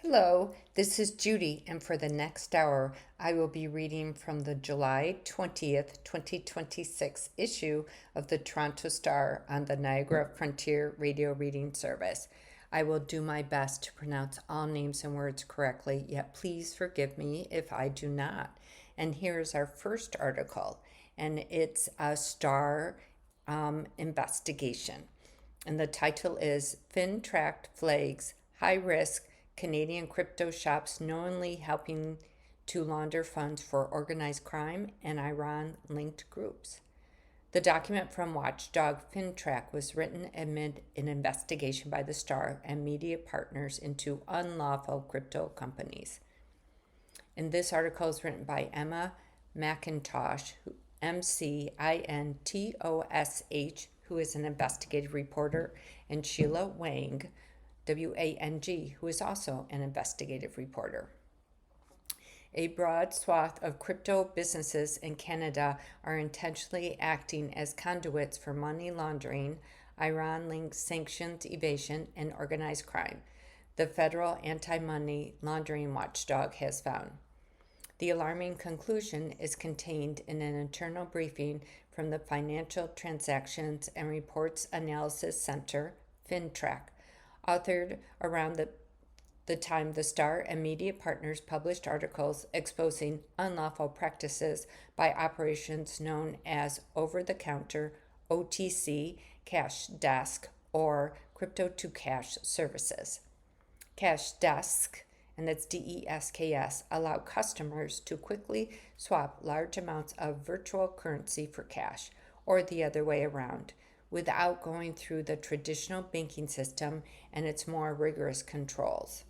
Hello, this is Judy, and for the next hour, I will be reading from the July 20th, 2026 issue of the Toronto Star on the Niagara Frontier Radio Reading Service. I will do my best to pronounce all names and words correctly, yet please forgive me if I do not. And here's our first article, and it's a Star investigation. And the title is FINTRAC Flags High Risk Canadian Crypto Shops Knowingly Helping to Launder Funds for Organized Crime and Iran Linked Groups. The document from watchdog FINTRAC was written amid an investigation by the Star and media partners into unlawful crypto companies. And this article is written by Emma McIntosh, McIntosh, who is an investigative reporter, and Sheila Wang, Wang, who is also an investigative reporter. A broad swath of crypto businesses in Canada are intentionally acting as conduits for money laundering, Iran-linked sanctions evasion, and organized crime, the federal anti-money laundering watchdog has found. The alarming conclusion is contained in an internal briefing from the Financial Transactions and Reports Analysis Center, FINTRAC, authored around the time the Star and media partners published articles exposing unlawful practices by operations known as over-the-counter OTC cash desk or crypto-to-cash services. Cash desk, and that's DESKS, allow customers to quickly swap large amounts of virtual currency for cash, or the other way around, without going through the traditional banking system and its more rigorous controls.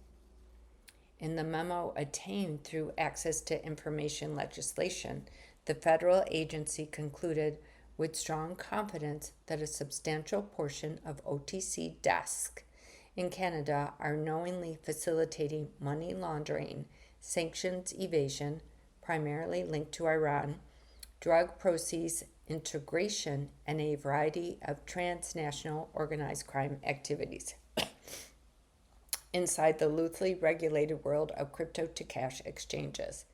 In the memo obtained through access to information legislation, the federal agency concluded with strong confidence that a substantial portion of OTC desks in Canada are knowingly facilitating money laundering, sanctions evasion, primarily linked to Iran, drug proceeds integration, and a variety of transnational organized crime activities inside the loosely regulated world of crypto-to-cash exchanges.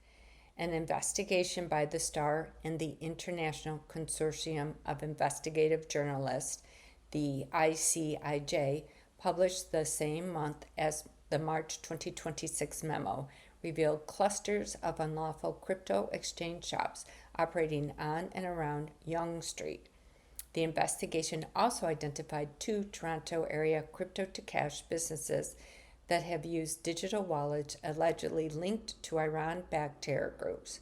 An investigation by the Star and the International Consortium of Investigative Journalists, the ICIJ, published the same month as the March 2026 memo, revealed clusters of unlawful crypto exchange shops operating on and around Yonge Street. The investigation also identified 2 Toronto area crypto-to-cash businesses that have used digital wallets allegedly linked to Iran-backed terror groups.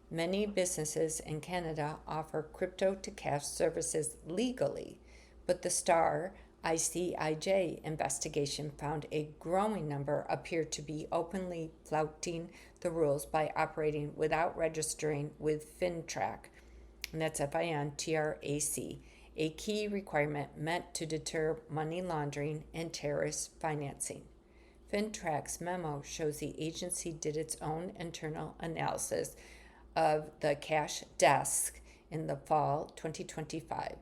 Many businesses in Canada offer crypto-to-cash services legally, but the Star ICIJ investigation found a growing number appear to be openly flouting the rules by operating without registering with FINTRAC, and that's FINTRAC, a key requirement meant to deter money laundering and terrorist financing. FINTRAC's memo shows the agency did its own internal analysis of the cash desk in the fall 2025,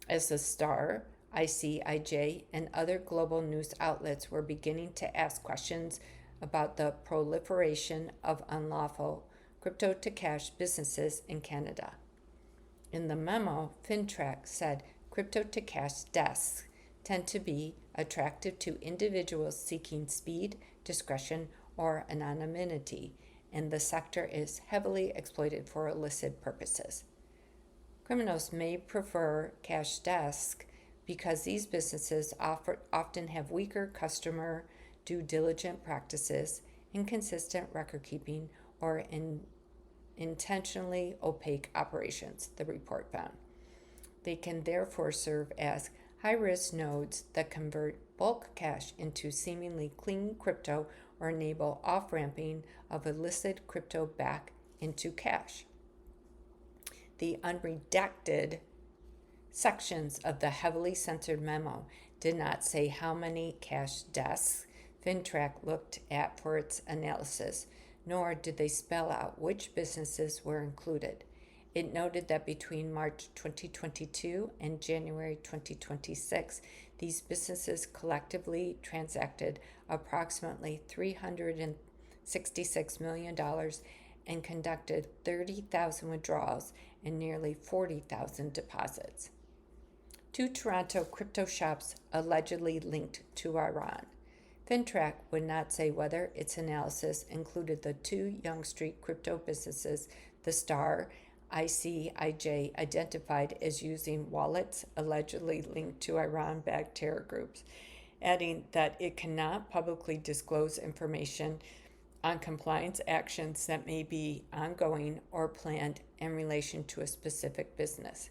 as the Star, ICIJ, and other global news outlets were beginning to ask questions about the proliferation of unlawful crypto-to-cash businesses in Canada. In the memo, FINTRAC said crypto-to-cash desks tend to be attractive to individuals seeking speed, discretion, or anonymity, and the sector is heavily exploited for illicit purposes. Criminals may prefer cash desks because these businesses often have weaker customer due diligence practices, inconsistent record keeping, or intentionally opaque operations, the report found. They can therefore serve as high-risk nodes that convert bulk cash into seemingly clean crypto or enable off-ramping of illicit crypto back into cash. The unredacted sections of the heavily censored memo did not say how many cash desks FINTRAC looked at for its analysis, nor did they spell out which businesses were included. It noted that between March 2022 and January 2026, these businesses collectively transacted approximately $366 million and conducted 30,000 withdrawals and nearly 40,000 deposits. Two Toronto crypto shops allegedly linked to Iran. FINTRAC would not say whether its analysis included the two Yonge Street crypto businesses the Star ICIJ identified as using wallets allegedly linked to Iran-backed terror groups, adding that it cannot publicly disclose information on compliance actions that may be ongoing or planned in relation to a specific business.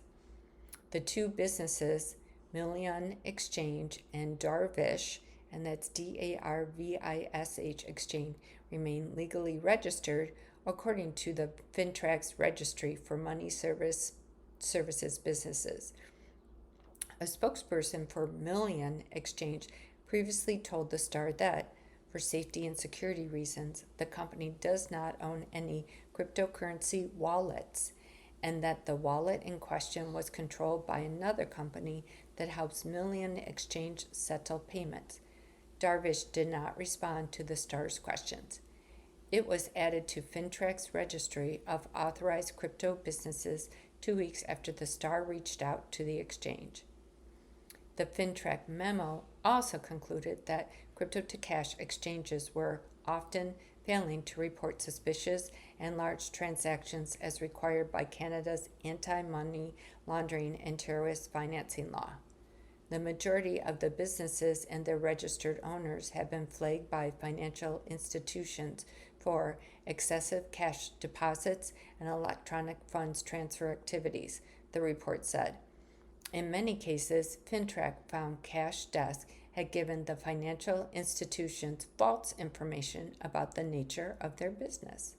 The two businesses, Million Exchange and Darvish, and that's DARVISH Exchange, remain legally registered according to the FINTRAC's Registry for Money Services Businesses. A spokesperson for Million Exchange previously told the Star that, for safety and security reasons, the company does not own any cryptocurrency wallets, and that the wallet in question was controlled by another company that helps Million Exchange settle payments. Darvish did not respond to the Star's questions. It was added to FINTRAC's registry of authorized crypto businesses 2 weeks after the Star reached out to the exchange. The FINTRAC memo also concluded that crypto-to-cash exchanges were often failing to report suspicious and large transactions as required by Canada's anti-money laundering and terrorist financing law. The majority of the businesses and their registered owners have been flagged by financial institutions for excessive cash deposits and electronic funds transfer activities, the report said. In many cases, FINTRAC found Cash Desk had given the financial institutions false information about the nature of their business.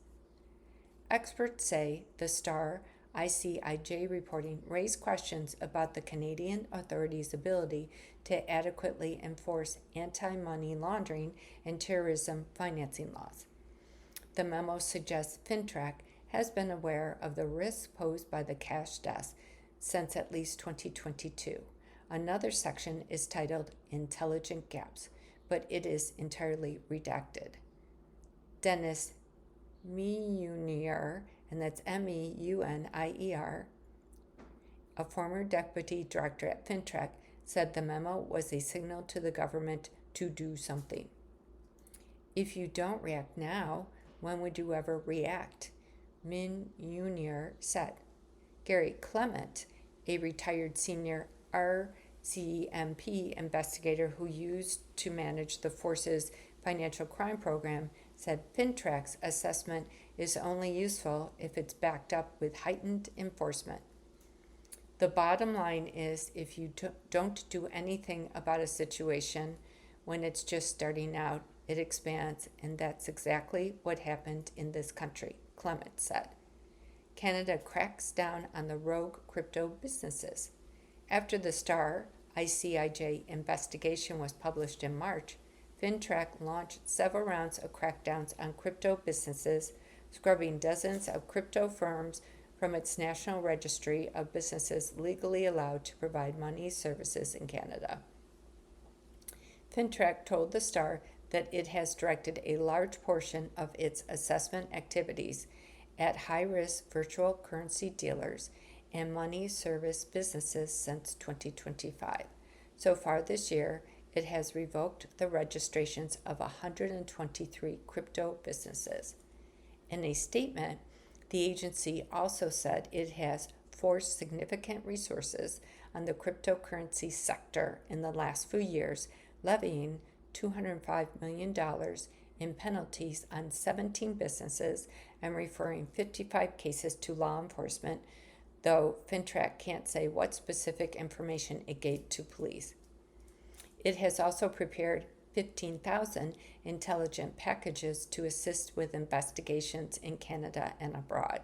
Experts say the Star ICIJ reporting raised questions about the Canadian authorities' ability to adequately enforce anti-money laundering and terrorism financing laws. The memo suggests FINTRAC has been aware of the risks posed by the Cash Desk since at least 2022. Another section is titled Intelligent Gaps, but it is entirely redacted. Dennis Meunier, and that's Meunier, a former deputy director at FINTRAC, said the memo was a signal to the government to do something. If you don't react now, when would you ever react? Meunier said. Gary Clement, a retired senior RCMP investigator who used to manage the force's financial crime program, said FINTRAC's assessment is only useful if it's backed up with heightened enforcement. The bottom line is, if you don't do anything about a situation when it's just starting out, it expands, and that's exactly what happened in this country, Clement said. Canada cracks down on the rogue crypto businesses. After the Star ICIJ investigation was published in March, FINTRAC launched several rounds of crackdowns on crypto businesses, scrubbing dozens of crypto firms from its national registry of businesses legally allowed to provide money services in Canada. FINTRAC told the Star that it has directed a large portion of its assessment activities at high-risk virtual currency dealers and money service businesses since 2025. So far this year, it has revoked the registrations of 123 crypto businesses. In a statement, the agency also said it has forced significant resources on the cryptocurrency sector in the last few years, levying $205 million in penalties on 17 businesses and referring 55 cases to law enforcement, though FINTRAC can't say what specific information it gave to police. It has also prepared 15,000 intelligent packages to assist with investigations in Canada and abroad.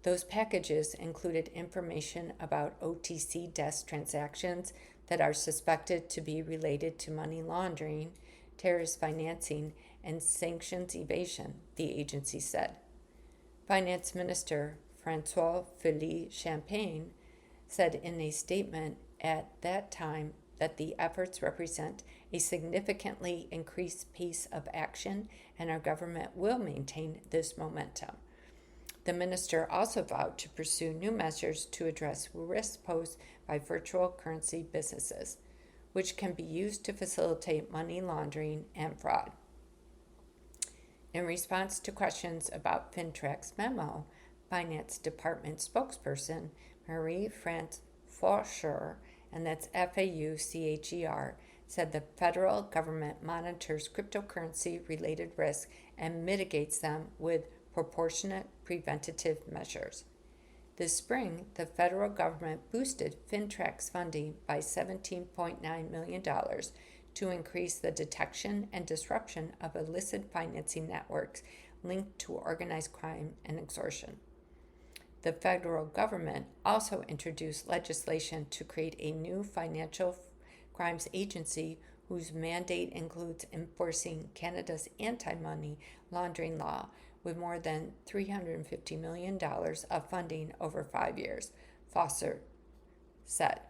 Those packages included information about OTC desk transactions that are suspected to be related to money laundering, terrorist financing, and sanctions evasion, the agency said. Finance Minister François-Philippe Champagne said in a statement at that time that the efforts represent a significantly increased pace of action, and our government will maintain this momentum. The minister also vowed to pursue new measures to address risks posed by virtual currency businesses, which can be used to facilitate money laundering and fraud. In response to questions about FINTRAC's memo, Finance Department spokesperson Marie-France Faucher, and that's FAUCHER, said the federal government monitors cryptocurrency-related risks and mitigates them with proportionate preventative measures. This spring, the federal government boosted FINTRAC's funding by $17.9 million to increase the detection and disruption of illicit financing networks linked to organized crime and extortion. The federal government also introduced legislation to create a new financial crimes agency whose mandate includes enforcing Canada's anti-money laundering law with more than $350 million of funding over 5 years, Foster said.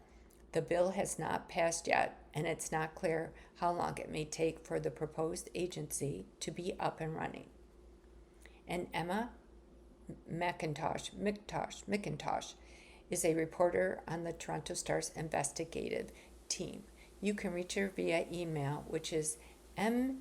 The bill has not passed yet, and it's not clear how long it may take for the proposed agency to be up and running. And Emma McIntosh is a reporter on the Toronto Star's investigative team. You can reach her via email, which is her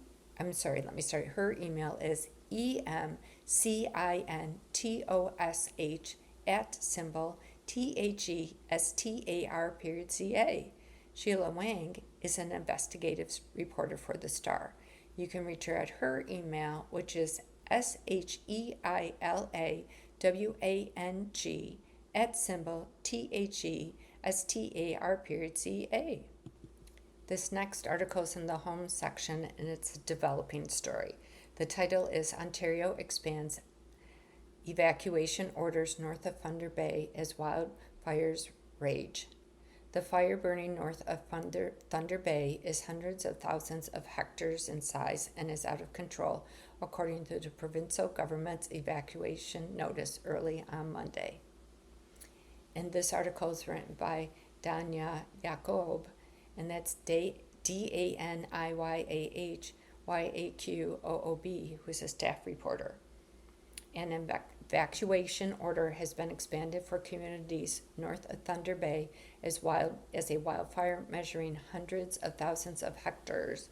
email is emcintosh@THESTAR.ca. Sheila Wang is an investigative reporter for the Star. You can reach her at her email, which is SHEILAWANG@THESTAR.ca. This next article is in the home section, and it's a developing story. The title is Ontario Expands Evacuation Orders North of Thunder Bay as Wildfires Rage. The fire burning north of Thunder Bay is hundreds of thousands of hectares in size and is out of control, according to the provincial government's evacuation notice early on Monday. And this article is written by Danya Yacob, and that's DANIYAHYAQOOB, who's a staff reporter. An evacuation order has been expanded for communities north of Thunder Bay as a wildfire measuring hundreds of thousands of hectares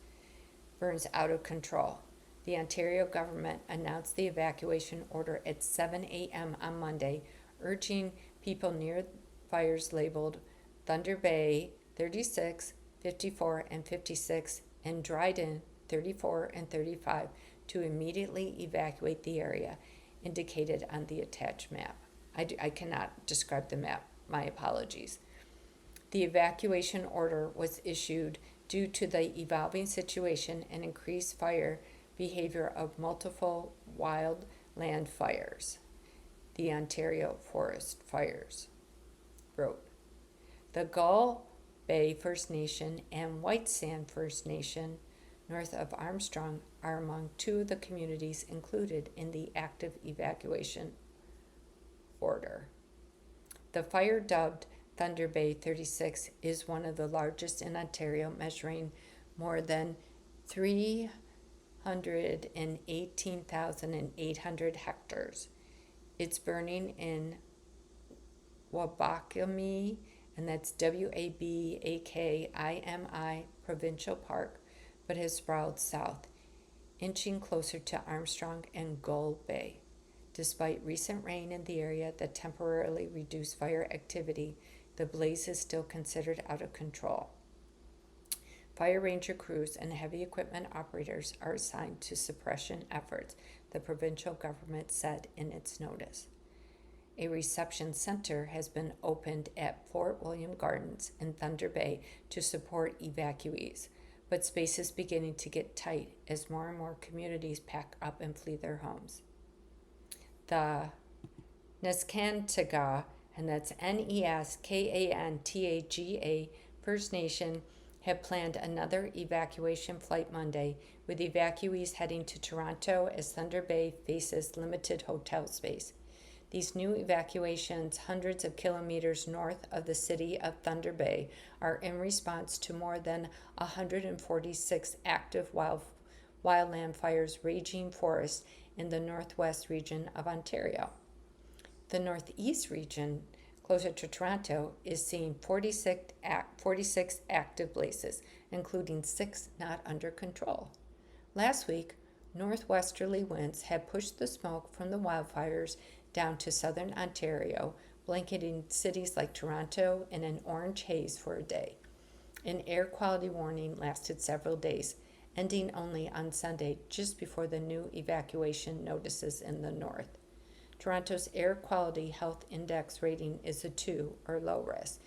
burns out of control. The Ontario government announced the evacuation order at 7 a.m. on Monday, urging people near fires labeled Thunder Bay 36, 54, and 56, and Dryden 34 and 35 to immediately evacuate the area indicated on the attached map. I cannot describe the map. My apologies. The evacuation order was issued due to the evolving situation and increased fire behavior of multiple wildland fires. The Ontario Forest Fires wrote. The Gull Bay First Nation and White Sand First Nation north of Armstrong are among two of the communities included in the active evacuation order. The fire, dubbed Thunder Bay 36, is one of the largest in Ontario, measuring more than 318,800 hectares. It's burning in Wabakimi, and that's Wabakimi Provincial Park, but has sprawled south, inching closer to Armstrong and Gull Bay. Despite recent rain in the area that temporarily reduced fire activity, the blaze is still considered out of control. Fire ranger crews and heavy equipment operators are assigned to suppression efforts, the provincial government said in its notice. A reception center has been opened at Fort William Gardens in Thunder Bay to support evacuees, but space is beginning to get tight as more and more communities pack up and flee their homes. The Neskantaga, and that's Neskantaga First Nation, have planned another evacuation flight Monday, with evacuees heading to Toronto as Thunder Bay faces limited hotel space. These new evacuations, hundreds of kilometers north of the city of Thunder Bay, are in response to more than 146 active wildland fires raging forests in the northwest region of Ontario. The northeast region, closer to Toronto, is seeing 46 active blazes, including 6 not under control. Last week, northwesterly winds had pushed the smoke from the wildfires down to southern Ontario, blanketing cities like Toronto in an orange haze for a day. An air quality warning lasted several days, ending only on Sunday just before the new evacuation notices in the north. Toronto's Air Quality Health Index rating is a 2 or low risk,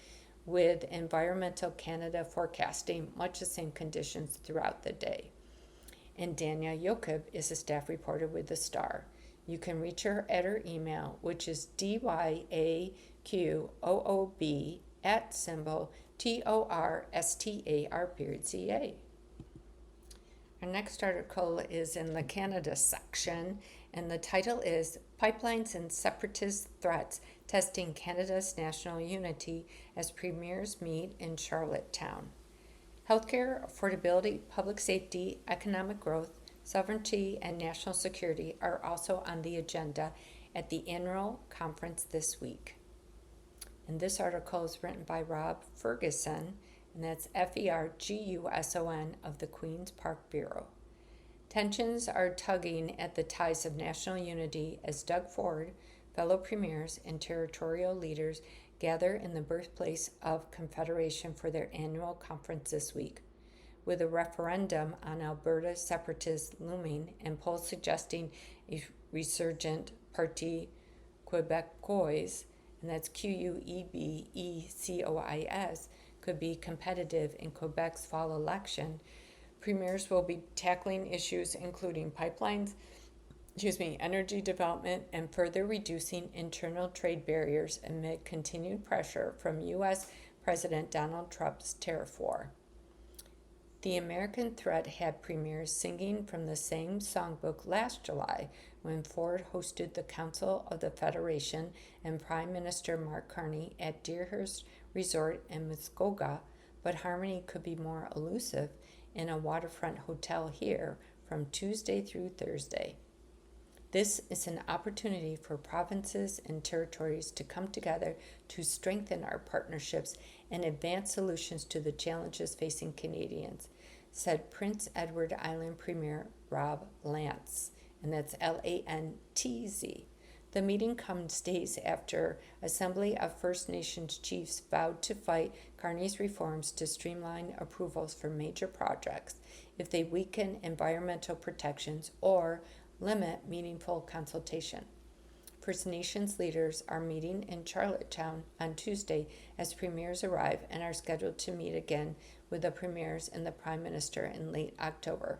with Environmental Canada forecasting much the same conditions throughout the day. And Danya Yokub is a staff reporter with the Star. You can reach her at her email, which is dyaqoob at symbol torstar.ca. Our next article is in the Canada section, and the title is Pipelines and Separatist Threats Testing Canada's National Unity as Premiers Meet in Charlottetown. Healthcare, affordability, public safety, economic growth, sovereignty, and national security are also on the agenda at the annual conference this week. And this article is written by Rob Ferguson, and that's Ferguson of the Queen's Park Bureau. Tensions are tugging at the ties of national unity as Doug Ford, fellow premiers, and territorial leaders gather in the birthplace of Confederation for their annual conference this week. With a referendum on Alberta separatists looming and polls suggesting a resurgent Parti Québécois, and that's Quebecois, could be competitive in Quebec's fall election, premiers will be tackling issues including pipelines, energy development, and further reducing internal trade barriers amid continued pressure from U.S. President Donald Trump's tariff war. The American threat had premiers singing from the same songbook last July when Ford hosted the Council of the Federation and Prime Minister Mark Carney at Deerhurst Resort in Muskoka, but harmony could be more elusive in a waterfront hotel here from Tuesday through Thursday. This is an opportunity for provinces and territories to come together to strengthen our partnerships and advance solutions to the challenges facing Canadians, said Prince Edward Island Premier Rob Lantz, and that's Lantz. The meeting comes days after Assembly of First Nations chiefs vowed to fight Carney's reforms to streamline approvals for major projects if they weaken environmental protections or limit meaningful consultation. First Nations leaders are meeting in Charlottetown on Tuesday as premiers arrive and are scheduled to meet again with the premiers and the Prime Minister in late October.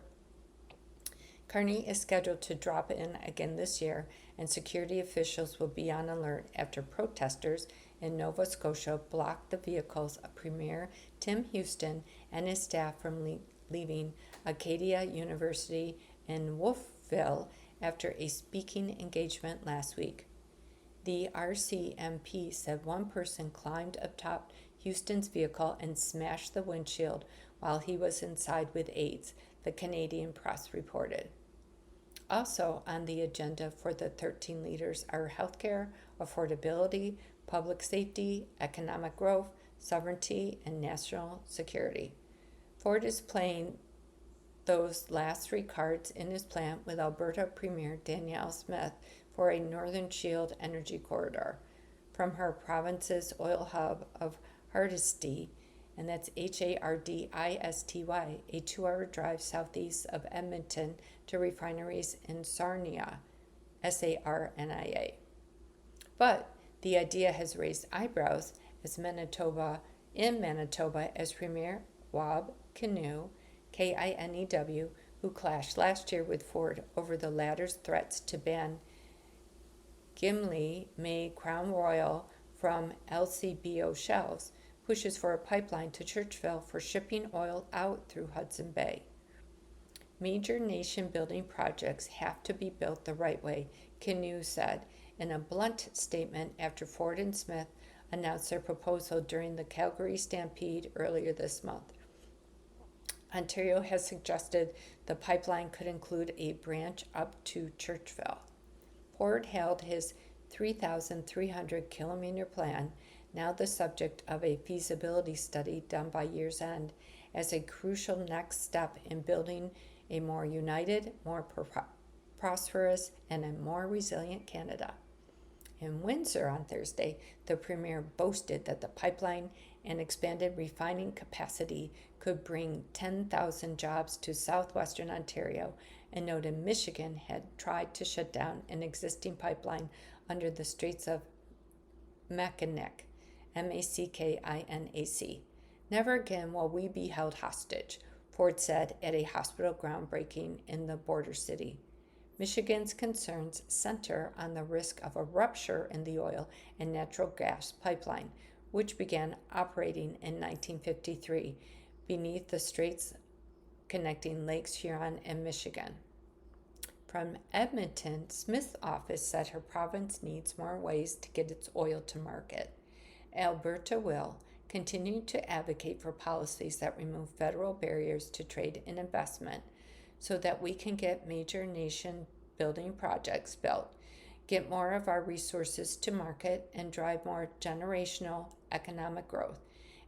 Carney is scheduled to drop in again this year, and security officials will be on alert after protesters in Nova Scotia blocked the vehicles of Premier Tim Houston and his staff from leaving Acadia University in Wolfville after a speaking engagement last week. The RCMP said one person climbed atop Houston's vehicle and smashed the windshield while he was inside with aides, the Canadian press reported. Also on the agenda for the 13 leaders are healthcare, affordability, public safety, economic growth, sovereignty, and national security. Ford is playing those last 3 cards in his plan with Alberta Premier Danielle Smith for a Northern Shield energy corridor from her province's oil hub of Hardisty, and that's Hardisty, a 2-hour drive southeast of Edmonton to refineries in Sarnia, Sarnia. But the idea has raised eyebrows in Manitoba as Premier Wab Kinew, Kinew, who clashed last year with Ford over the latter's threats to ban Gimli made Crown Royal from LCBO shelves, pushes for a pipeline to Churchville for shipping oil out through Hudson Bay. Major nation building projects have to be built the right way, Canoe said in a blunt statement after Ford and Smith announced their proposal during the Calgary Stampede earlier this month. Ontario has suggested the pipeline could include a branch up to Churchville. Ford held his 3,300 kilometer plan, now the subject of a feasibility study done by year's end, as a crucial next step in building a more united, more prosperous, and a more resilient Canada. In Windsor on Thursday, the Premier boasted that the pipeline and expanded refining capacity could bring 10,000 jobs to southwestern Ontario, and noted Michigan had tried to shut down an existing pipeline under the Straits of Mackinac, Mackinac. Never again will we be held hostage, Ford said at a hospital groundbreaking in the border city. Michigan's concerns center on the risk of a rupture in the oil and natural gas pipeline, which began operating in 1953 beneath the straits connecting Lakes Huron and Michigan. From Edmonton, Smith's office said her province needs more ways to get its oil to market. Alberta will continue to advocate for policies that remove federal barriers to trade and investment so that we can get major nation building projects built, get more of our resources to market, and drive more generational economic growth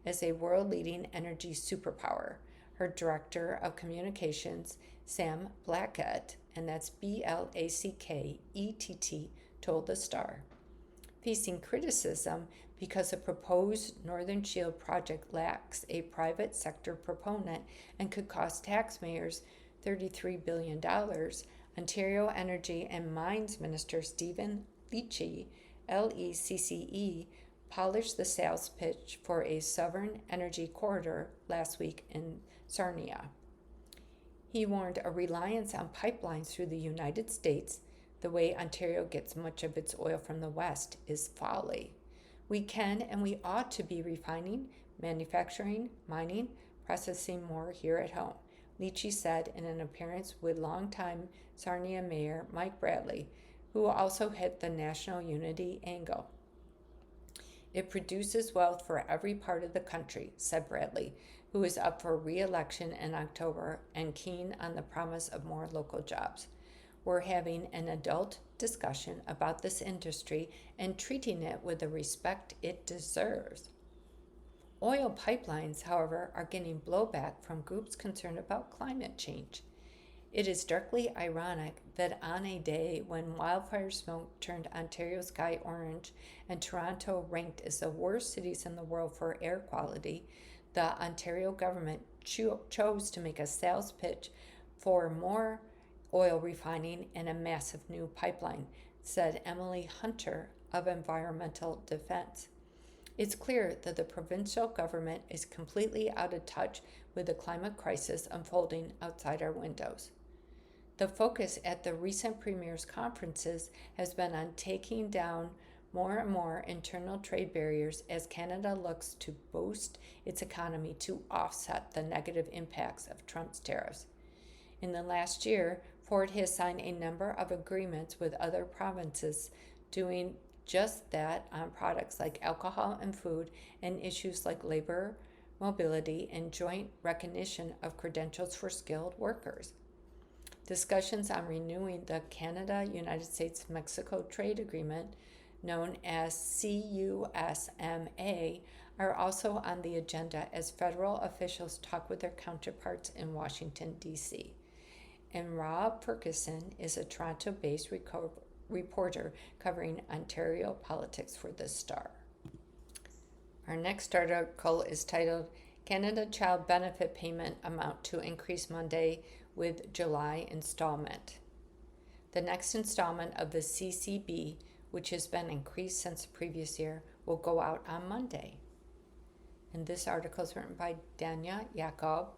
as a world-leading energy superpower, her Director of Communications, Sam Blackett, and that's Blackett, told The Star. Facing criticism because the proposed Northern Shield project lacks a private sector proponent and could cost taxpayers $33 billion, Ontario Energy and Mines Minister Stephen Lecce, LECCE, polished the sales pitch for a sovereign energy corridor last week in Sarnia. He warned a reliance on pipelines through the United States, the way Ontario gets much of its oil from the West, is folly. We can and we ought to be refining, manufacturing, mining, processing more here at home, Lecce said in an appearance with longtime Sarnia Mayor Mike Bradley, who also hit the national unity angle. It produces wealth for every part of the country, said Bradley, who is up for re-election in October and keen on the promise of more local jobs. We're having an adult discussion about this industry and treating it with the respect it deserves. Oil pipelines, however, are getting blowback from groups concerned about climate change. It is darkly ironic that on a day when wildfire smoke turned Ontario's sky orange and Toronto ranked as the worst cities in the world for air quality, the Ontario government chose to make a sales pitch for more oil refining and a massive new pipeline, said Emily Hunter of Environmental Defense. It's clear that the provincial government is completely out of touch with the climate crisis unfolding outside our windows. The focus at the recent premiers' conferences has been on taking down more and more internal trade barriers as Canada looks to boost its economy to offset the negative impacts of Trump's tariffs. In the last year, Ford has signed a number of agreements with other provinces doing just that on products like alcohol and food and issues like labor, mobility, and joint recognition of credentials for skilled workers. Discussions on renewing the Canada-United States-Mexico Trade Agreement, known as CUSMA, are also on the agenda as federal officials talk with their counterparts in Washington, D.C. And Rob Ferguson is a Toronto-based reporter covering Ontario politics for The Star. Our next article is titled, Canada Child Benefit Payment Amount to Increase Monday with July Installment. The next installment of the CCB, which has been increased since the previous year, will go out on Monday. And this article is written by Danya Yaakov,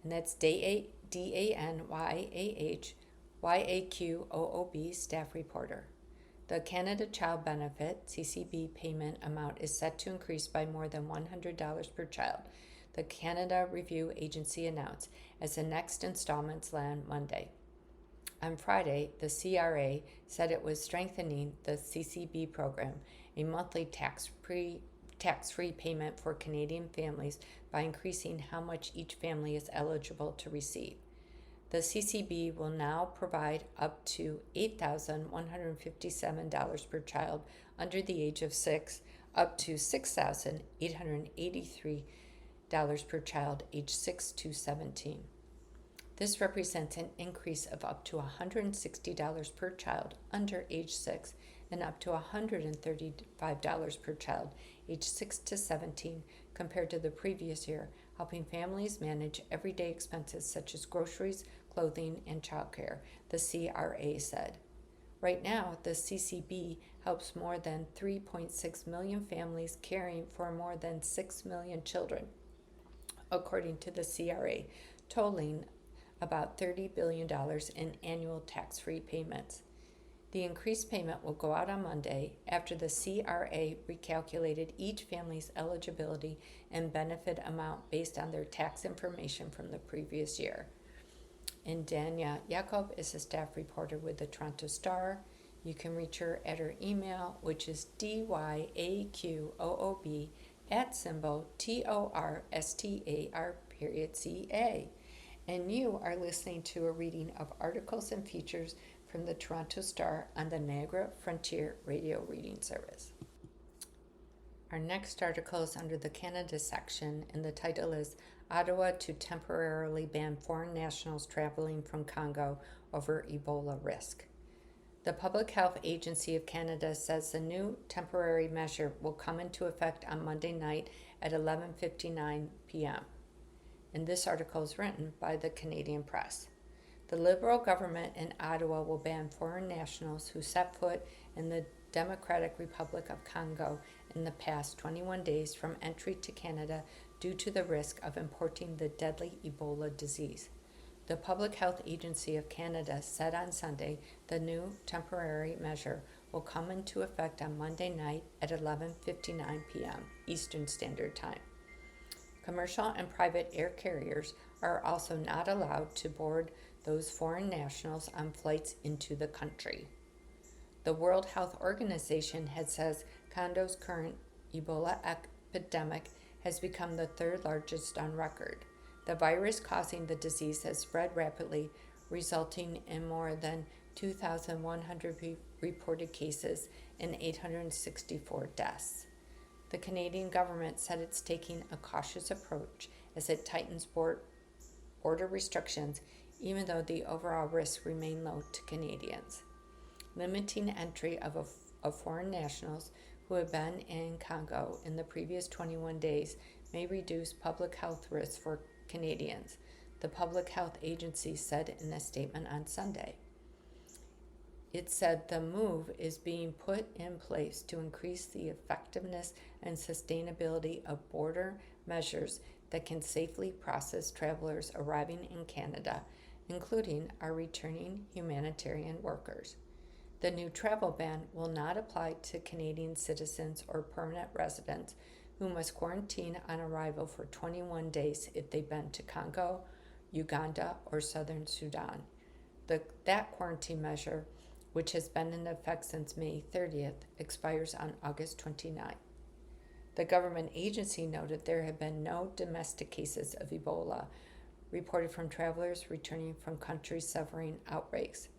and that's DANYAHYAQOOB staff reporter. The Canada Child Benefit CCB payment amount is set to increase by more than $100 per child. the Canada Review Agency announced, as the next installments land Monday. On Friday, the CRA said it was strengthening the CCB program, a monthly tax-free payment for Canadian families, by increasing how much each family is eligible to receive. The CCB will now provide up to $8,157 per child under the age of 6, up to $6,883 per child aged 6 to 17. This represents an increase of up to $160 per child under age 6 and up to $135 per child aged 6 to 17 compared to the previous year, helping families manage everyday expenses such as groceries, clothing, and childcare, the CRA said. Right now, the CCB helps more than 3.6 million families caring for more than 6 million children, according to the CRA, totaling about $30 billion in annual tax-free payments. The increased payment will go out on Monday after the CRA recalculated each family's eligibility and benefit amount based on their tax information from the previous year. And Danya Jacob is a staff reporter with the Toronto Star. You can reach her at her email, which is dyaquoob@torstar.ca. And you are listening to a reading of articles and features from the Toronto Star on the Niagara Frontier Radio Reading Service. Our next article is under the Canada section, and the title is Ottawa to temporarily ban foreign nationals traveling from Congo over Ebola risk. The Public Health Agency of Canada says the new temporary measure will come into effect on Monday night at 11:59 p.m. And this article is written by the Canadian Press. The Liberal government in Ottawa will ban foreign nationals who set foot in the Democratic Republic of Congo in the past 21 days from entry to Canada due to the risk of importing the deadly Ebola disease. The Public Health Agency of Canada said on Sunday the new temporary measure will come into effect on Monday night at 11:59 p.m. Eastern Standard Time. Commercial and private air carriers are also not allowed to board those foreign nationals on flights into the country. The World Health Organization says Congo's current Ebola epidemic has become the third largest on record. The virus causing the disease has spread rapidly, resulting in more than 2,100 reported cases and 864 deaths. The Canadian government said it's taking a cautious approach as it tightens border restrictions, even though the overall risks remain low to Canadians. Limiting entry of foreign nationals who have been in Congo in the previous 21 days may reduce public health risks for Canadians, the Public Health Agency said in a statement on Sunday. It said the move is being put in place to increase the effectiveness and sustainability of border measures that can safely process travelers arriving in Canada, including our returning humanitarian workers. The new travel ban will not apply to Canadian citizens or permanent residents who must quarantine on arrival for 21 days if they've been to Congo, Uganda, or Southern Sudan. That quarantine measure, which has been in effect since May 30th, expires on August 29th. The government agency noted there have been no domestic cases of Ebola reported from travelers returning from countries suffering outbreaks.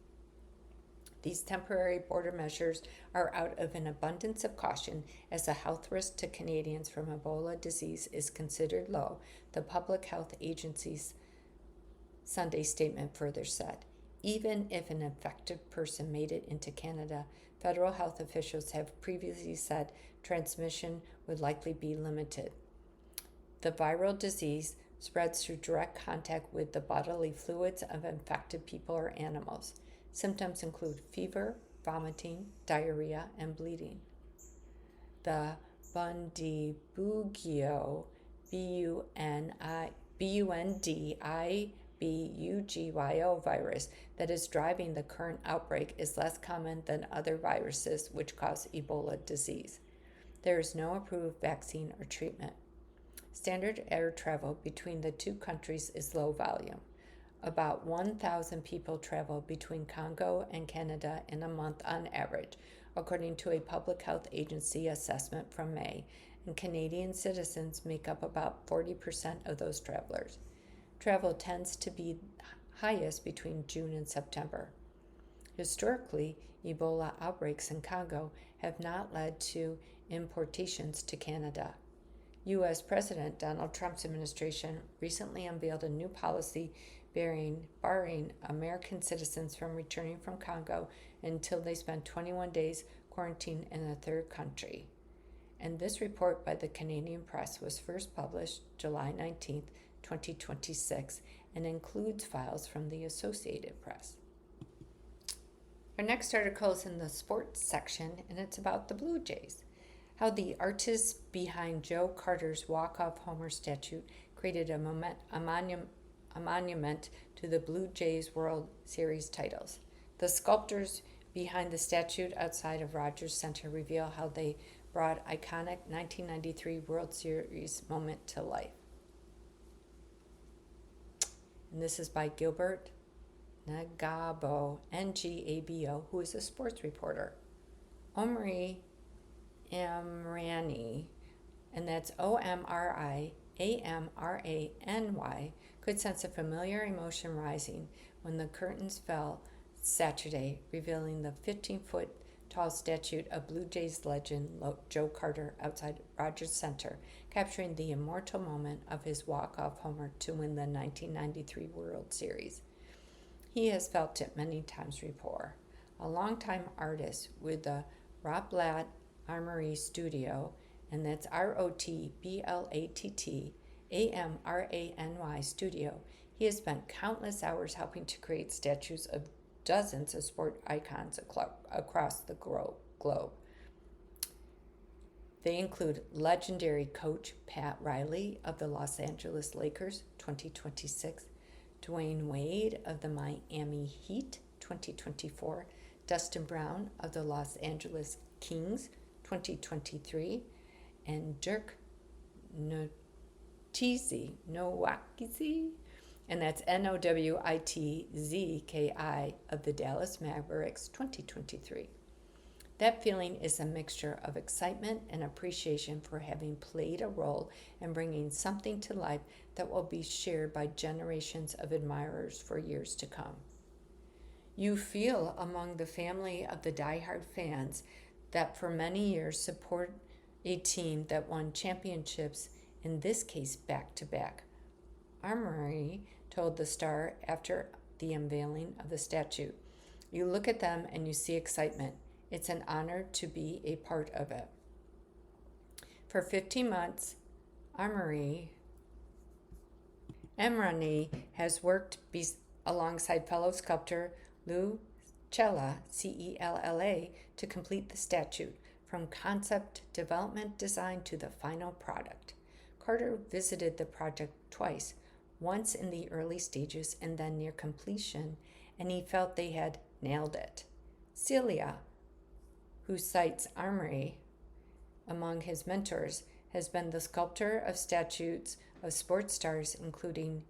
These temporary border measures are out of an abundance of caution as the health risk to Canadians from Ebola disease is considered low, the Public Health Agency's Sunday statement further said. Even if an infected person made it into Canada, federal health officials have previously said transmission would likely be limited. The viral disease spreads through direct contact with the bodily fluids of infected people or animals. Symptoms include fever, vomiting, diarrhea, and bleeding. The Bundibugyo, Bundibugyo virus that is driving the current outbreak is less common than other viruses which cause Ebola disease. There is no approved vaccine or treatment. standard air travel between the two countries is low volume. About 1,000 people travel between Congo and Canada in a month on average, according to a public health agency assessment from May, and Canadian citizens make up about 40% of those travelers. Travel tends to be highest between June and September. Historically, Ebola outbreaks in Congo have not led to importations to Canada. U.S. President Donald Trump's administration recently unveiled a new policy barring American citizens from returning from Congo until they spend 21 days quarantined in a third country. And this report by the Canadian Press was first published July 19, 2026, and includes files from the Associated Press. Our next article is in the sports section, and it's about the Blue Jays. How the artists behind Joe Carter's walk-off homer statue created a monument to the Blue Jays World Series titles. The sculptors behind the statue outside of Rogers Center reveal how they brought iconic 1993 World Series moment to life. And this is by Gilbert Ngabo, Ngabo, who is a sports reporter. Omri Amrani, and that's Omriamrany, could sense a familiar emotion rising when the curtains fell Saturday, revealing the 15-foot tall statue of Blue Jays legend Joe Carter outside Rogers Center, capturing the immortal moment of his walk-off homer to win the 1993 World Series. He has felt it many times before. A longtime artist with the Rotblatt Armory Studio, and that's ROTBLATT Studio, he has spent countless hours helping to create statues of dozens of sport icons across the globe. They include legendary coach Pat Riley of the Los Angeles Lakers 2026, Dwayne Wade of the Miami Heat 2024, Dustin Brown of the Los Angeles Kings 2023, and Dirk Nowitzki, and that's Nowitzki of the Dallas Mavericks 2023. That feeling is a mixture of excitement and appreciation for having played a role in bringing something to life that will be shared by generations of admirers for years to come. You feel among the family of the diehard fans that for many years support a team that won championships, in this case back-to-back. Armory told the Star after the unveiling of the statue, "You look at them and you see excitement. It's an honor to be a part of it." For 15 months, Amrani has worked alongside fellow sculptor Lou Cella, Cella, to complete the statue, from concept development design to the final product. Carter visited the project twice, once in the early stages and then near completion, and he felt they had nailed it. Celia, who cites Armory among his mentors, has been the sculptor of statues of sports stars including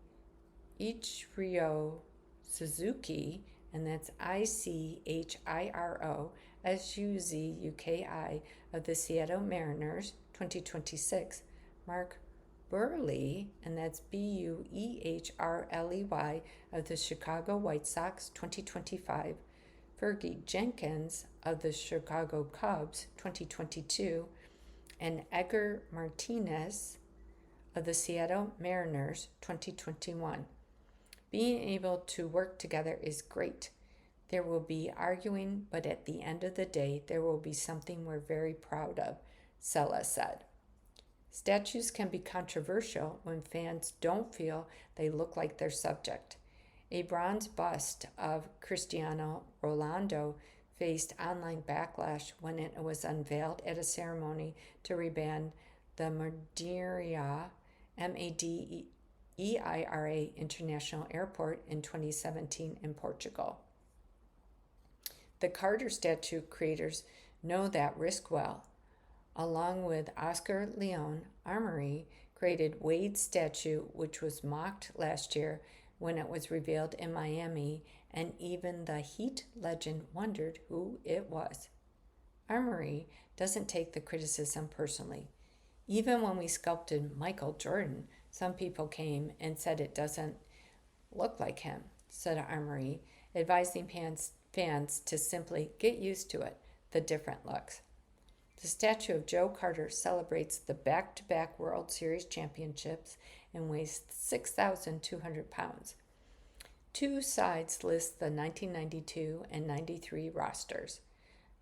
Ichiro Suzuki, and that's Ichiro Suzuki of the Seattle Mariners 2026, Mark Burley, and that's Buehrley of the Chicago White Sox 2025, Fergie Jenkins of the Chicago Cubs 2022, and Edgar Martinez of the Seattle Mariners 2021. Being able to work together is great. There will be arguing, but at the end of the day, there will be something we're very proud of, Cella said. Statues can be controversial when fans don't feel they look like their subject. A bronze bust of Cristiano Ronaldo faced online backlash when it was unveiled at a ceremony to rebrand the Madeira International Airport in 2017 in Portugal. The Carter statue creators know that risk well. Along with Oscar Leone, Armory created Wade's statue, which was mocked last year when it was revealed in Miami, and even the Heat legend wondered who it was. Armory doesn't take the criticism personally. Even when we sculpted Michael Jordan, some people came and said it doesn't look like him, said Armory, advising fans to simply get used to it, the different looks. The statue of Joe Carter celebrates the back-to-back World Series championships and weighs 6,200 pounds. Two sides list the 1992 and 93 rosters.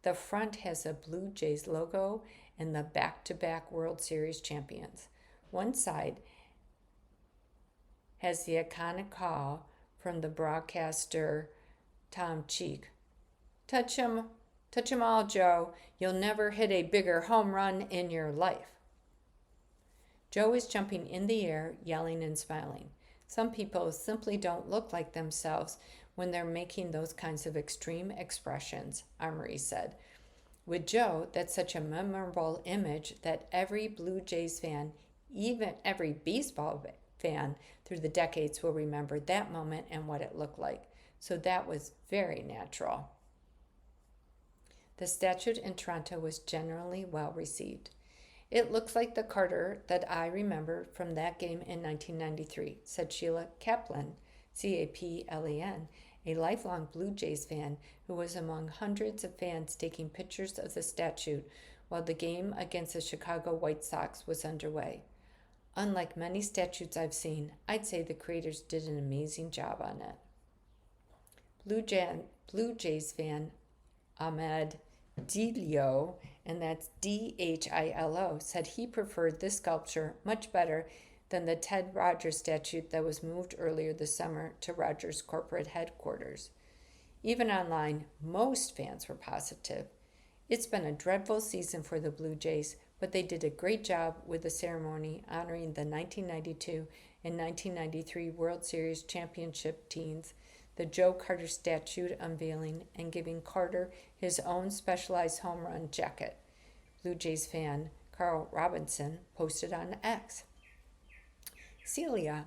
The front has a Blue Jays logo and the back-to-back World Series champions. One side has the iconic call from the broadcaster Tom Cheek. Touch 'em all, Joe. You'll never hit a bigger home run in your life. Joe is jumping in the air, yelling and smiling. Some people simply don't look like themselves when they're making those kinds of extreme expressions, Armory said. With Joe, that's such a memorable image that every Blue Jays fan, even every baseball fan through the decades, will remember that moment and what it looked like. So that was very natural. The statue in Toronto was generally well received. It looks like the Carter that I remember from that game in 1993, said Sheila Kaplan, Caplan, a lifelong Blue Jays fan who was among hundreds of fans taking pictures of the statue while the game against the Chicago White Sox was underway. Unlike many statues I've seen, I'd say the creators did an amazing job on it. Blue Jays fan Ahmed Dhilo, and that's Dhilo, said he preferred this sculpture much better than the Ted Rogers statue that was moved earlier this summer to Rogers' corporate headquarters. Even online, most fans were positive. It's been a dreadful season for the Blue Jays, but they did a great job with the ceremony honoring the 1992 and 1993 World Series championship teams, the Joe Carter statue unveiling, and giving Carter his own specialized home run jacket. Blue Jays fan Carl Robinson posted on X. Celia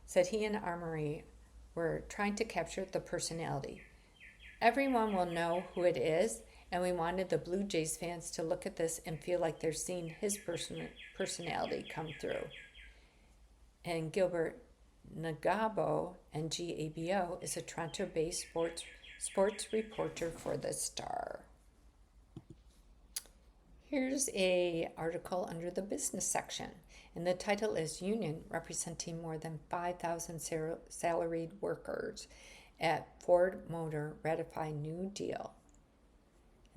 said he and Armory were trying to capture the personality. Everyone will know who it is, and we wanted the Blue Jays fans to look at this and feel like they're seeing his personality come through. And Gilbert Nagabo, NGABO, is a Toronto-based sports reporter for The Star. Here's an article under the business section, and the title is Union Representing More Than 5,000 Salaried Workers at Ford Motor Ratify New Deal.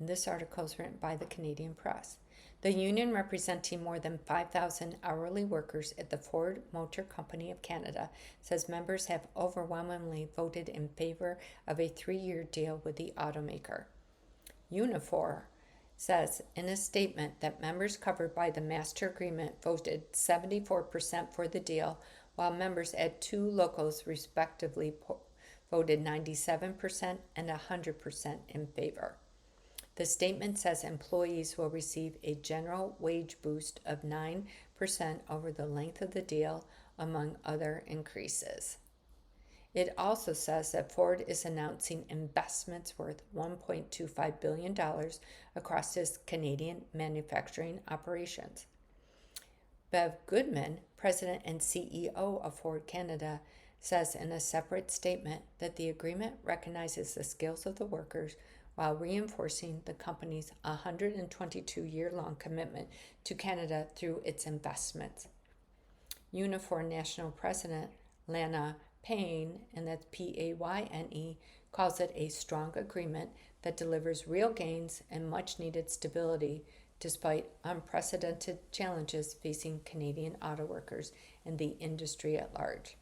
And this article is written by the Canadian Press. The union representing more than 5,000 hourly workers at the Ford Motor Company of Canada says members have overwhelmingly voted in favor of a 3-year deal with the automaker. Unifor says in a statement that members covered by the master agreement voted 74% for the deal, while members at two locals respectively voted 97% and 100% in favor. The statement says employees will receive a general wage boost of 9% over the length of the deal, among other increases. It also says that Ford is announcing investments worth $1.25 billion across its Canadian manufacturing operations. Bev Goodman, president and CEO of Ford Canada, says in a separate statement that the agreement recognizes the skills of the workers while reinforcing the company's 122-year-long commitment to Canada through its investments. Unifor National President Lana Payne, and that's Payne, calls it a strong agreement that delivers real gains and much-needed stability despite unprecedented challenges facing Canadian auto workers and the industry at large.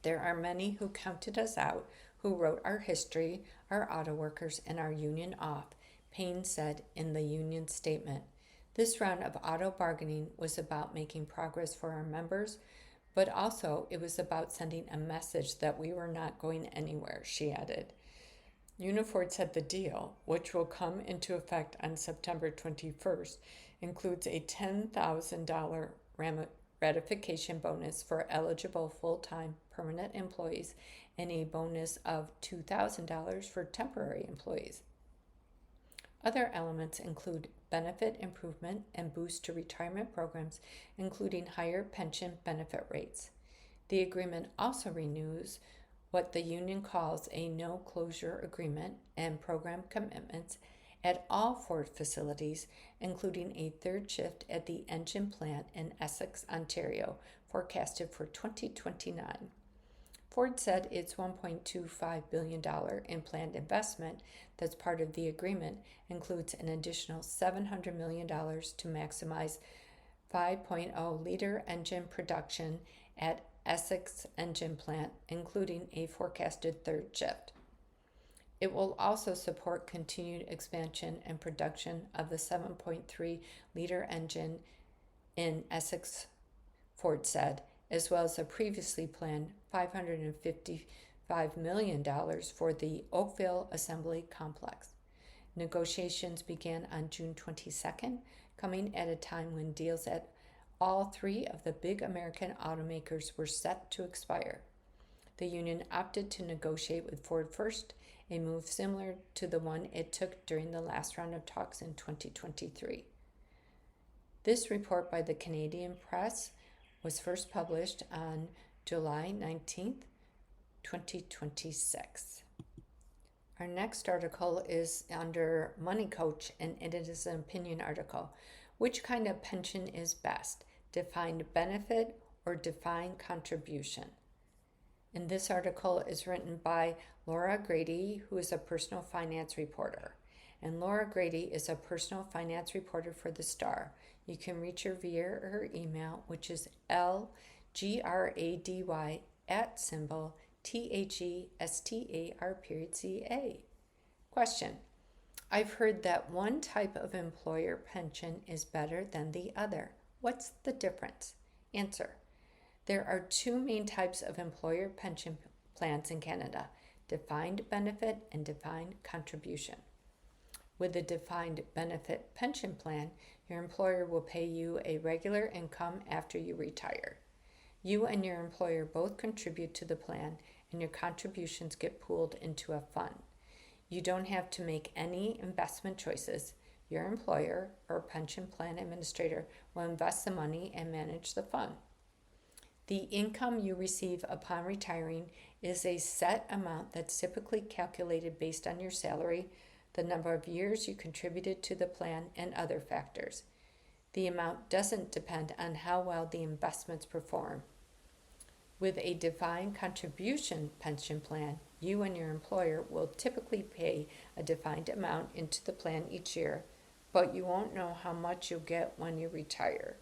There are many who counted us out, who wrote our history, our auto workers, and our union off, Payne said in the union statement. This round of auto bargaining was about making progress for our members, but also it was about sending a message that we were not going anywhere, she added. Unifor said the deal, which will come into effect on September 21st, includes a $10,000 ratification bonus for eligible full-time permanent employees and a bonus of $2,000 for temporary employees. Other elements include benefit improvement and boost to retirement programs, including higher pension benefit rates. The agreement also renews what the union calls a no closure agreement and program commitments at all Ford facilities, including a third shift at the engine plant in Essex, Ontario, forecasted for 2029. Ford said its $1.25 billion in planned investment that's part of the agreement includes an additional $700 million to maximize 5.0 liter engine production at Essex engine plant, including a forecasted third shift. It will also support continued expansion and production of the 7.3 liter engine in Essex, Ford said, as well as a previously planned $555 million for the Oakville Assembly Complex. Negotiations began on June 22nd, coming at a time when deals at all three of the big American automakers were set to expire. The union opted to negotiate with Ford first, a move similar to the one it took during the last round of talks in 2023. This report by the Canadian Press was first published on July 19th, 2026. Our next article is under Money Coach, and it is an opinion article. Which kind of pension is best, defined benefit or defined contribution? And this article is written by Laura Grady, who is a personal finance reporter. And Laura Grady is a personal finance reporter for The Star. You can reach her via her email, which is lgrady @THESTAR.ca. Question. I've heard that one type of employer pension is better than the other. What's the difference? Answer. There are two main types of employer pension plans in Canada, defined benefit and defined contribution. With a defined benefit pension plan, your employer will pay you a regular income after you retire. You and your employer both contribute to the plan, and your contributions get pooled into a fund. You don't have to make any investment choices. Your employer or pension plan administrator will invest the money and manage the fund. The income you receive upon retiring is a set amount that's typically calculated based on your salary, the number of years you contributed to the plan, and other factors. The amount doesn't depend on how well the investments perform. With a defined contribution pension plan, you and your employer will typically pay a defined amount into the plan each year, but you won't know how much you'll get when you retire.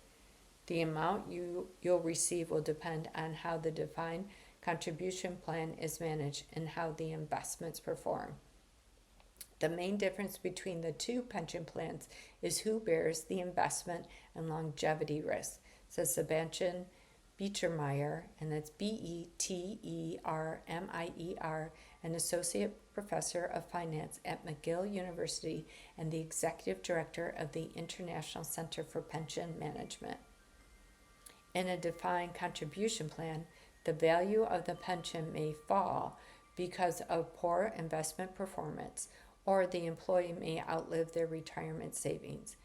The amount you'll receive will depend on how the defined contribution plan is managed and how the investments perform. The main difference between the two pension plans is who bears the investment and longevity risk, says Sebastian Betermeier, and that's Betermeier, an associate professor of finance at McGill University and the executive director of the International Center for Pension Management. In a defined contribution plan, the value of the pension may fall because of poor investment performance, or the employee may outlive their retirement savings.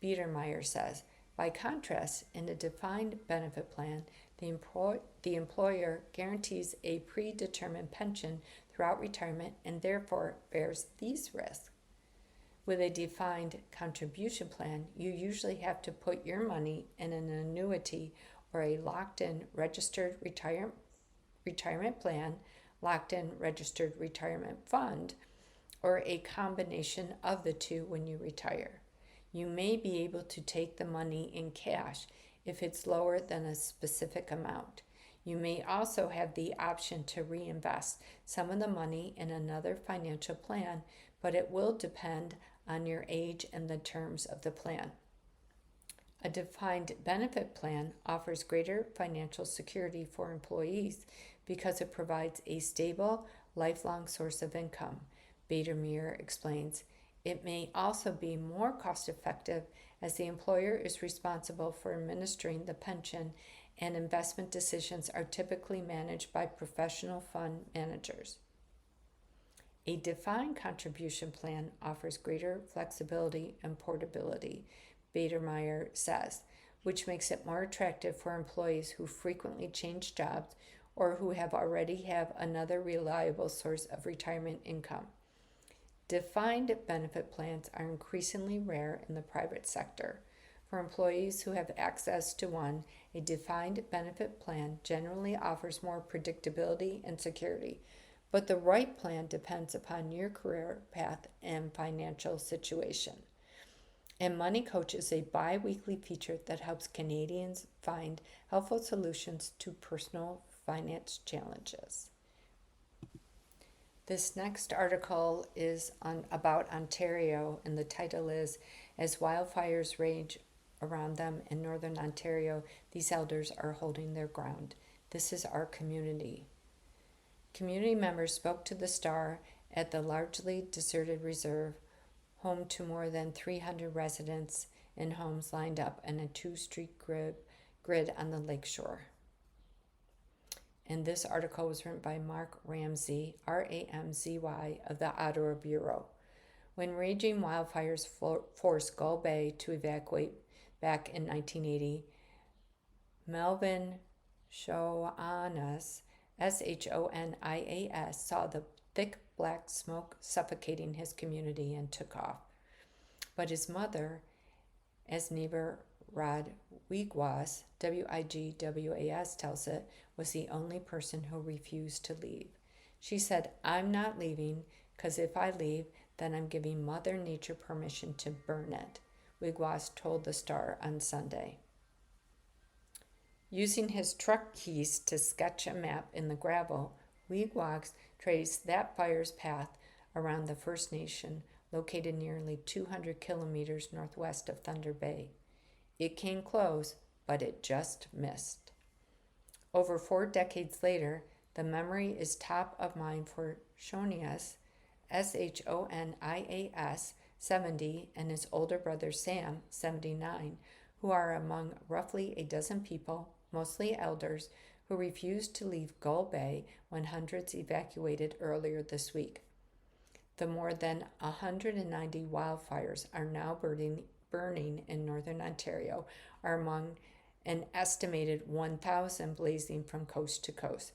Biedermeier says, by contrast, in a defined benefit plan, the employer guarantees a predetermined pension throughout retirement and therefore bears these risks. With a defined contribution plan, you usually have to put your money in an annuity or a locked-in registered retirement plan, locked-in registered retirement fund, or a combination of the two when you retire. You may be able to take the money in cash if it's lower than a specific amount. You may also have the option to reinvest some of the money in another financial plan, but it will depend on your age and the terms of the plan. A defined benefit plan offers greater financial security for employees because it provides a stable, lifelong source of income. Biedermeier explains, It may also be more cost effective as the employer is responsible for administering the pension and investment decisions are typically managed by professional fund managers. A defined contribution plan offers greater flexibility and portability, Badermeyer says, which makes it more attractive for employees who frequently change jobs or who already have another reliable source of retirement income. Defined benefit plans are increasingly rare in the private sector. For employees who have access to one, a defined benefit plan generally offers more predictability and security, but the right plan depends upon your career path and financial situation. And Money Coach is a bi-weekly feature that helps Canadians find helpful solutions to personal finance challenges. This next article is about Ontario, and the title is As Wildfires Rage Around Them in Northern Ontario, These Elders Are Holding Their Ground. This is our community. Community members spoke to the Star at the largely deserted reserve, home to more than 300 residents in homes lined up in a two-street grid on the lakeshore. And this article was written by Mark Ramsey, R-A-M-Z-Y, of the Ottawa Bureau. When raging wildfires forced Gull Bay to evacuate back in 1980, Melvin Shonias, S-H-O-N-I-A-S, saw the thick black smoke suffocating his community and took off. But his mother, as neighbor Rod Wigwas, W-I-G-W-A-S, tells it, was the only person who refused to leave. She said, "I'm not leaving, because if I leave, then I'm giving Mother Nature permission to burn it," Wigwas told the Star on Sunday. Using his truck keys to sketch a map in the gravel, Wigwas traced that fire's path around the First Nation located nearly 200 kilometers northwest of Thunder Bay. It came close, but it just missed. Over 4 decades later, the memory is top of mind for Shonias, S-H-O-N-I-A-S, 70, and his older brother Sam, 79, who are among roughly a dozen people, mostly elders, who refused to leave Gull Bay when hundreds evacuated earlier this week. The more than 190 wildfires are now burning in northern Ontario are among an estimated 1,000 blazing from coast to coast.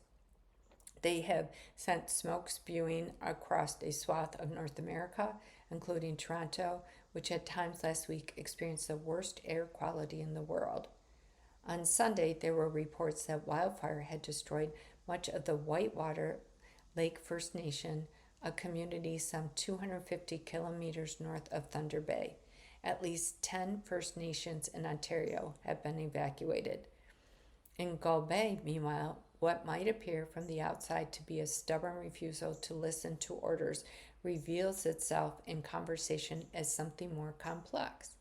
They have sent smoke spewing across a swath of North America, including Toronto, which at times last week experienced the worst air quality in the world. On Sunday, there were reports that wildfire had destroyed much of the Whitewater Lake First Nation, a community some 250 kilometers north of Thunder Bay. At least 10 First Nations in Ontario have been evacuated. In Gull Bay, meanwhile, what might appear from the outside to be a stubborn refusal to listen to orders reveals itself in conversation as something more complex.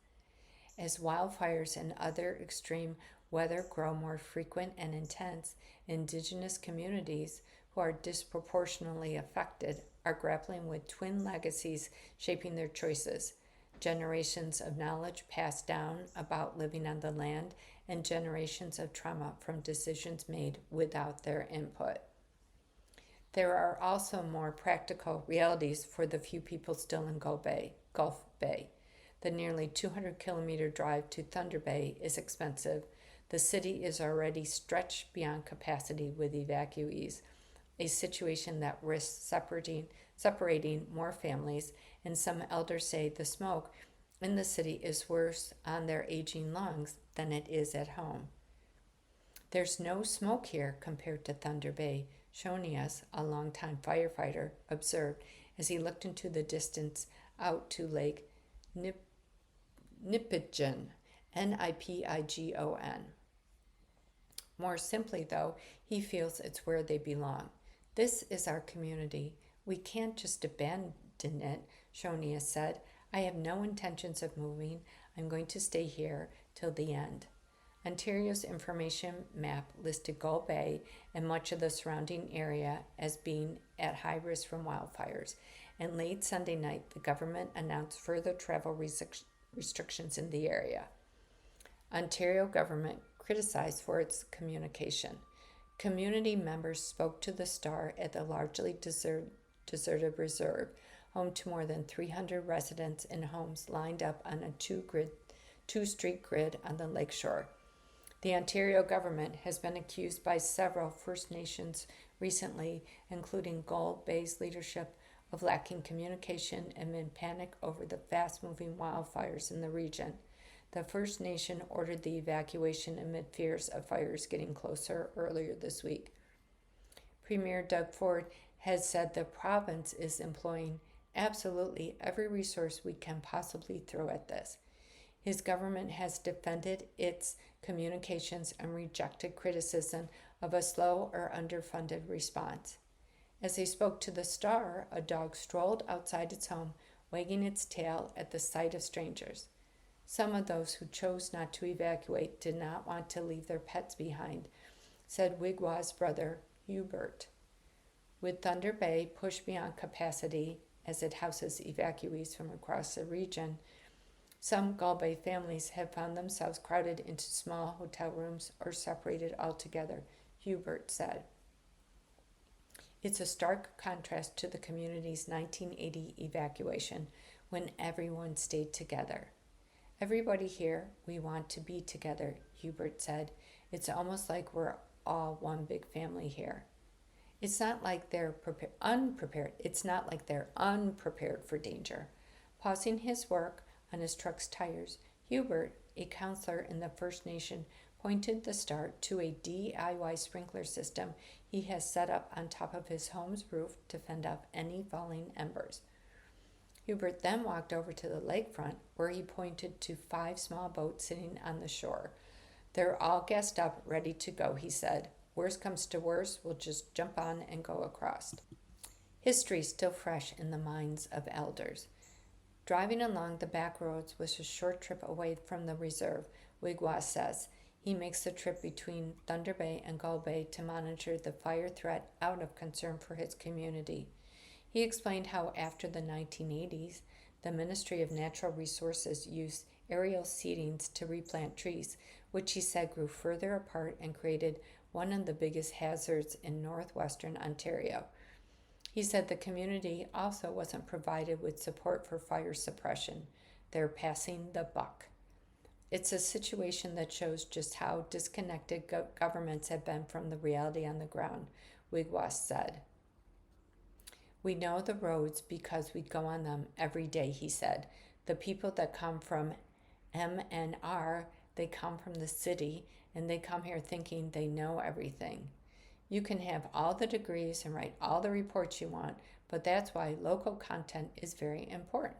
As wildfires and other extreme weather grow more frequent and intense, Indigenous communities who are disproportionately affected are grappling with twin legacies shaping their choices: generations of knowledge passed down about living on the land and generations of trauma from decisions made without their input. There are also more practical realities for the few people still in Gulf Bay. The nearly 200-kilometer drive to Thunder Bay is expensive. The city is already stretched beyond capacity with evacuees, a situation that risks separating more families, and some elders say the smoke in the city is worse on their aging lungs than it is at home. There's no smoke here compared to Thunder Bay, Shonias, a longtime firefighter, observed as he looked into the distance out to Lake Nipigon, Nipigon. More simply, though, he feels it's where they belong. This is our community. We can't just abandon it, Shonias said. I have no intentions of moving. I'm going to stay here till the end. Ontario's information map listed Gull Bay and much of the surrounding area as being at high risk from wildfires, and late Sunday night, the government announced further travel restrictions in the area. Ontario government criticized for its communication. Community members spoke to the Star at the largely deserted reserve, home to more than 300 residents in homes lined up on a two-street grid on the lakeshore. The Ontario government has been accused by several First Nations recently, including Gull Bay's leadership, of lacking communication amid panic over the fast-moving wildfires in the region. The First Nation ordered the evacuation amid fears of fires getting closer earlier this week. Premier Doug Ford has said the province is employing absolutely every resource we can possibly throw at this. His government has defended its communications and rejected criticism of a slow or underfunded response. As he spoke to the Star, a dog strolled outside its home, wagging its tail at the sight of strangers. Some of those who chose not to evacuate did not want to leave their pets behind, said Wigwa's brother, Hubert. With Thunder Bay pushed beyond capacity as it houses evacuees from across the region, some Gull Bay families have found themselves crowded into small hotel rooms or separated altogether, Hubert said. It's a stark contrast to the community's 1980 evacuation, when everyone stayed together. Everybody here, we want to be together, Hubert said. It's almost like we're all one big family here. It's not like they're unprepared. It's not like they're unprepared for danger. Pausing his work on his truck's tires, Hubert, a counselor in the First Nation, pointed the Star to a DIY sprinkler system he has set up on top of his home's roof to fend off any falling embers. Hubert then walked over to the lakefront, where he pointed to 5 small boats sitting on the shore. They're all gassed up, ready to go, he said. Worst comes to worst, we'll just jump on and go across. History still fresh in the minds of elders. Driving along the back roads was a short trip away from the reserve, Wigwa says. He makes the trip between Thunder Bay and Gull Bay to monitor the fire threat out of concern for his community. He explained how after the 1980s, the Ministry of Natural Resources used aerial seedings to replant trees, which he said grew further apart and created one of the biggest hazards in northwestern Ontario. He said the community also wasn't provided with support for fire suppression. They're passing the buck. It's a situation that shows just how disconnected governments have been from the reality on the ground, Wigwas said. We know the roads because we go on them every day, he said. The people that come from MNR, they come from the city, and they come here thinking they know everything. You can have all the degrees and write all the reports you want, but that's why local content is very important.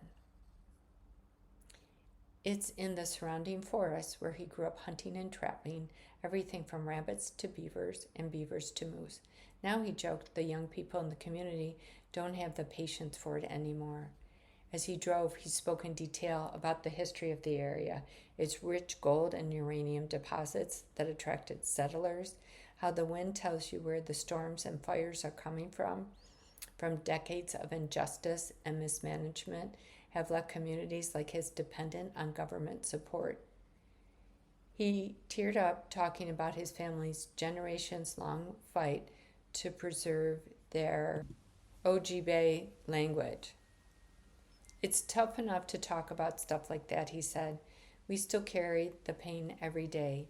It's in the surrounding forests where he grew up hunting and trapping, everything from rabbits to beavers and beavers to moose. Now, he joked, the young people in the community don't have the patience for it anymore. As he drove, he spoke in detail about the history of the area, its rich gold and uranium deposits that attracted settlers, how the wind tells you where the storms and fires are coming from decades of injustice and mismanagement have left communities like his dependent on government support. He teared up talking about his family's generations-long fight to preserve their Ojibwe language. It's tough enough to talk about stuff like that, he said. We still carry the pain every day.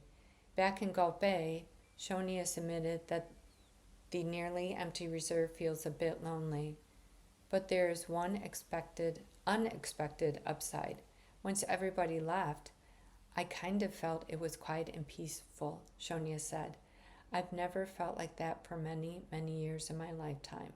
Back in Gull Bay, Shonius admitted that the nearly empty reserve feels a bit lonely. But there is one unexpected upside. Once everybody left, I kind of felt it was quiet and peaceful, Shonius said. I've never felt like that for many, many years in my lifetime.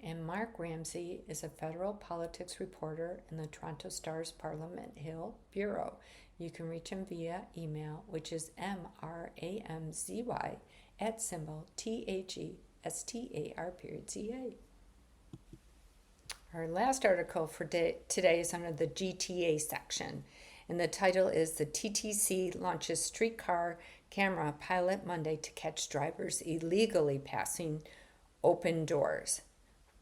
And Mark Ramsey is a federal politics reporter in the Toronto Star's Parliament Hill Bureau. You can reach him via email, which is mramzy@THESTAR.ca. Our last article for today is under the GTA section, and the title is The TTC Launches Streetcar Camera Pilot Monday to Catch Drivers Illegally Passing Open Doors.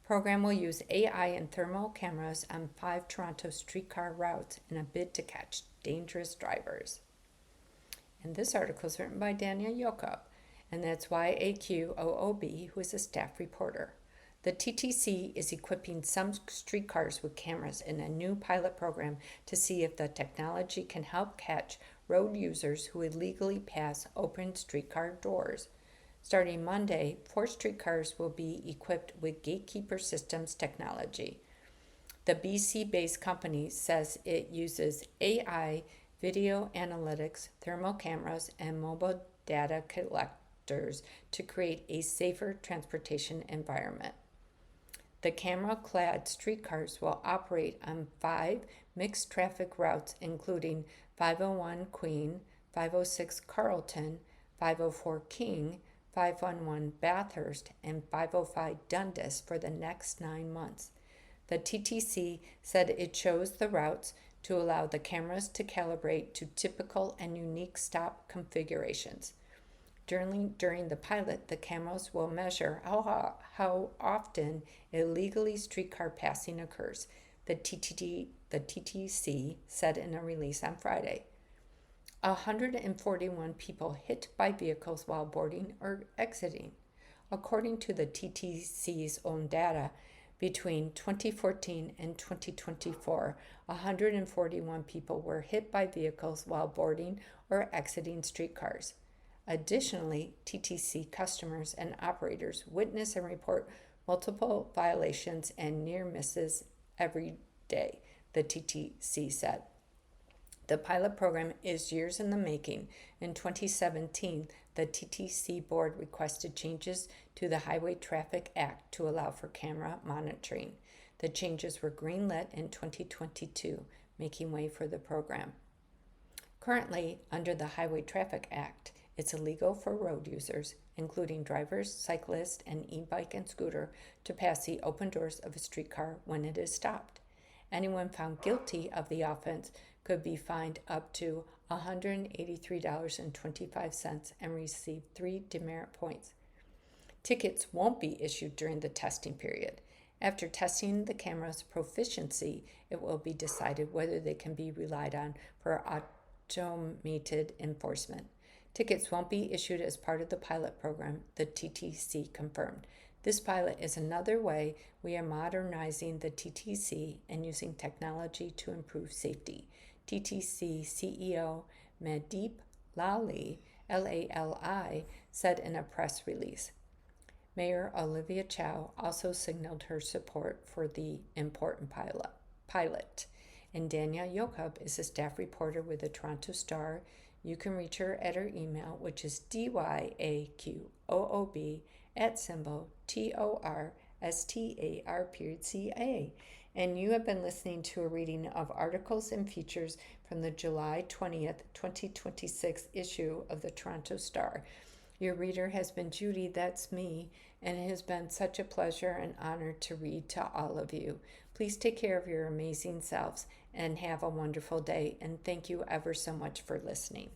Program will use AI and thermal cameras on 5 Toronto streetcar routes in a bid to catch dangerous drivers. And this article is written by Daniel Yokup, and that's YAQOOB, who is a staff reporter. The TTC is equipping some streetcars with cameras in a new pilot program to see if the technology can help catch road users who illegally pass open streetcar doors. Starting Monday, 4 streetcars will be equipped with Gatekeeper Systems technology. The BC-based company says it uses AI, video analytics, thermal cameras, and mobile data collectors to create a safer transportation environment. The camera-clad streetcars will operate on 5 mixed traffic routes, including 501 Queen, 506 Carlton, 504 King, 511 Bathurst, and 505 Dundas for the next 9 months. The TTC said it chose the routes to allow the cameras to calibrate to typical and unique stop configurations. During the pilot, the cameras will measure how often illegally streetcar passing occurs, the TTC said in a release on Friday. 141 people hit by vehicles while boarding or exiting. According to the TTC's own data, between 2014 and 2024, 141 people were hit by vehicles while boarding or exiting streetcars. Additionally, TTC customers and operators witness and report multiple violations and near misses every day, the TTC said. The pilot program is years in the making. In 2017, the TTC board requested changes to the Highway Traffic Act to allow for camera monitoring. The changes were greenlit in 2022, making way for the program. Currently, under the Highway Traffic Act, it's illegal for road users, including drivers, cyclists, and e-bike and scooter, to pass the open doors of a streetcar when it is stopped. Anyone found guilty of the offense could be fined up to $183.25 and receive 3 demerit points. Tickets won't be issued during the testing period. After testing the camera's proficiency, it will be decided whether they can be relied on for automated enforcement. Tickets won't be issued as part of the pilot program, the TTC confirmed. This pilot is another way we are modernizing the TTC and using technology to improve safety. TTC CEO Mandeep Lali, Lali, said in a press release. Mayor Olivia Chow also signaled her support for the important pilot. And Danielle Yokup is a staff reporter with the Toronto Star. You can reach her at her email, which is DYAQOOB@TORSTAR.ca. And you have been listening to a reading of articles and features from the July 20th, 2026 issue of the Toronto Star. Your reader has been Judy, that's me, and it has been such a pleasure and honor to read to all of you. Please take care of your amazing selves and have a wonderful day, and thank you ever so much for listening.